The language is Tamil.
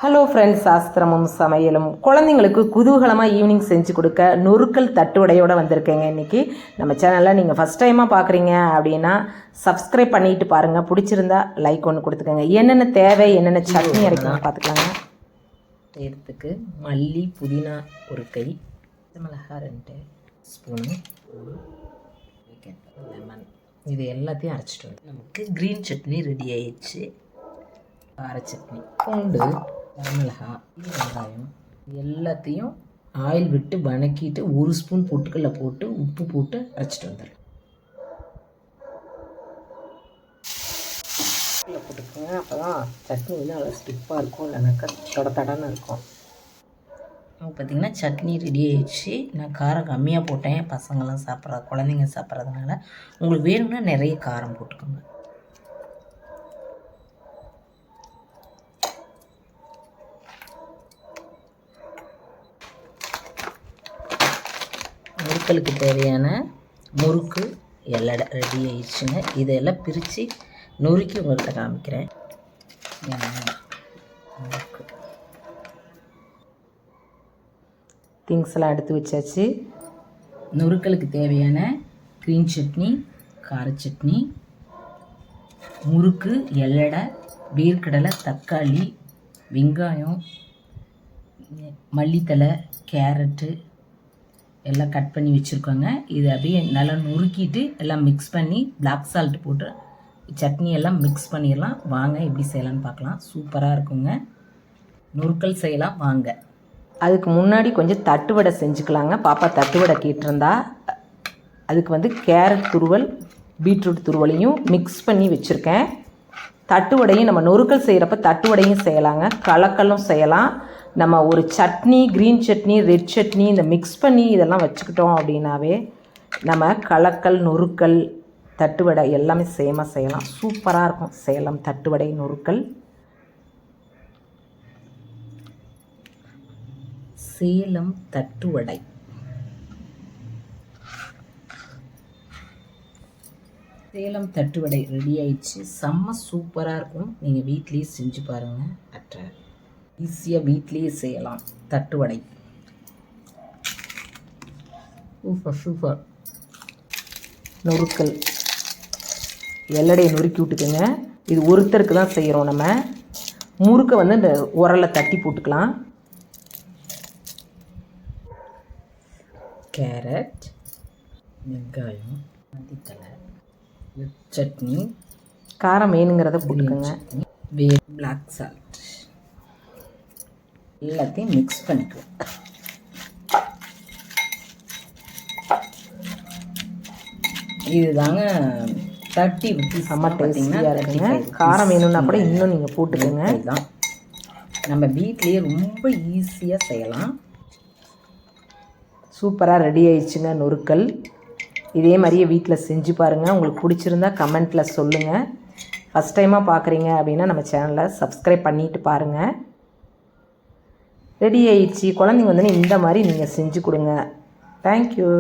ஹலோ ஃப்ரெண்ட்ஸ், சாஸ்திரமும் சமையலும் குழந்தைங்களுக்கு குதூகலமாக ஈவினிங் செஞ்சு கொடுக்க நொறுக்கல் தட்டுவடையோடு வந்திருக்கேங்க. இன்றைக்கி நம்ம சேனலில் நீங்கள் ஃபஸ்ட் டைமாக பார்க்குறீங்க அப்படின்னா சப்ஸ்கிரைப் பண்ணிட்டு பாருங்கள். பிடிச்சிருந்தா லைக் ஒன்று கொடுத்துக்கோங்க. என்னென்ன தேவை, என்னென்ன சட்னி அரைக்கணும் பார்த்துக்கலாங்க. செய்கிறதுக்கு மல்லி புதினா ஒரு கை, மிளகாய் 2 ஸ்பூனு, லெமன், இது எல்லாத்தையும் அரைச்சிட்டு வந்து நமக்கு க்ரீன் சட்னி ரெடி ஆயிடுச்சு. கார சட்னி, பூண்டு, வரமிளகாய், வெங்காயம் எல்லாத்தையும் ஆயில் விட்டு வணக்கிட்டு 1 ஸ்பூன் பொட்டுக்கல்ல போட்டு உப்பு போட்டு அரைச்சிட்டு வந்துடுறேன். போட்டுக்கோங்க, அப்போ தான் சட்னி வந்து நல்லா ஸ்டிப்பாக இருக்கும், இல்லைனாக்கா தடன்னு இருக்கும். பார்த்திங்கன்னா சட்னி ரெடி ஆயிடுச்சு. நான் காரம் கம்மியாக போட்டேன், பசங்களாம் குழந்தைங்க சாப்பிட்றதுனால. உங்களுக்கு வேணும்னா நிறைய காரம் போட்டுக்கோங்க. முறுக்களுக்கு தேவையான முறுக்கு எல்லாம் ரெடி ஆயிடுச்சுங்க. இதெல்லாம் பிரித்து நொறுக்கி உங்கள்கிட்ட காமிக்கிறேன். முறுக்கு திங்ஸ் எல்லாம் எடுத்து வச்சாச்சு. நொறுக்களுக்கு தேவையான க்ரீன் சட்னி, கார சட்னி, முறுக்கு, எள்ளடை, வேர்க்கடலை, தக்காளி, வெங்காயம், மல்லித்தலை, கேரட்டு எல்லாம் கட் பண்ணி வச்சுருக்கோங்க. இது அப்படியே நல்லா நுறுக்கிட்டு எல்லாம் மிக்ஸ் பண்ணி பிளாக் சால்ட் போட்டு சட்னி எல்லாம் மிக்ஸ் பண்ணிடலாம். வாங்க எப்படி செய்யலான்னு பார்க்கலாம். சூப்பராக இருக்குங்க. நுறுக்கல் செய்யலாம் வாங்க. அதுக்கு முன்னாடி கொஞ்சம் தட்டுவடை செஞ்சுக்கலாங்க. பாப்பா தட்டுவடை கேட்டிருந்தா. அதுக்கு வந்து கேரட் துருவல், பீட்ரூட் துருவலையும் மிக்ஸ் பண்ணி வச்சுருக்கேன். தட்டுவடையும் நம்ம நொறுக்கல் செய்கிறப்ப தட்டுவடையும் செய்யலாங்க, கலக்கலும் செய்யலாம். நம்ம ஒரு சட்னி, க்ரீன் சட்னி, ரெட் சட்னி இந்த மிக்ஸ் பண்ணி இதெல்லாம் வச்சுக்கிட்டோம் அப்படின்னாவே நம்ம கலக்கல், நொறுக்கல், தட்டுவடை எல்லாமே சேமாக செய்யலாம். சூப்பராக இருக்கும். சேலம் தட்டுவடை, நொறுக்கல். சேலம் தட்டுவடை சேலம் தட்டுவடை ரெடி ஆயிடுச்சு. செம்ம சூப்பராக இருக்கும். நீங்கள் வீட்லேயே செஞ்சு பாருங்கள். ஈஸியாக வீட்லேயே செய்யலாம் தட்டுவடை. சூப்பர். நொறுக்கல் எல்லடையை நொறுக்கி விட்டுக்குங்க. இது ஒருத்தருக்கு தான் செய்கிறோம். நம்ம முறுக்கை வந்து இந்த உரலை தட்டி போட்டுக்கலாம். கேரட், வெங்காயம், மல்லித்தலை, சட்னி, காரம் வேணுங்கிறத போட்டுக்கோங்க. பிளாக் சால்ட் எல்லாத்தையும் மிக்ஸ் பண்ணிக்குவோம். இதுதாங்க 30 rupees. செம்ம டேஸ்டியாக இருக்குங்க. காரம் வேணும்னா கூட இன்னும் நீங்கள் போட்டுக்கோங்க. இதுதான் நம்ம வீட்லேயே ரொம்ப ஈஸியாக செய்யலாம். சூப்பராக ரெடி ஆயிடுச்சுங்க நொறுக்கல். இதே மாதிரியே வீட்டில் செஞ்சு பாருங்கள். உங்களுக்கு பிடிச்சிருந்தா கமெண்ட்டில் சொல்லுங்கள். ஃபஸ்ட் டைமாக பார்க்குறீங்க அப்படின்னா நம்ம சேனலை சப்ஸ்கிரைப் பண்ணிவிட்டு பாருங்கள். ரெடி ஆயிடுச்சு. குழந்தைங்க வந்து இந்த மாதிரி நீங்கள் செஞ்சு கொடுங்க. தேங்க்யூ.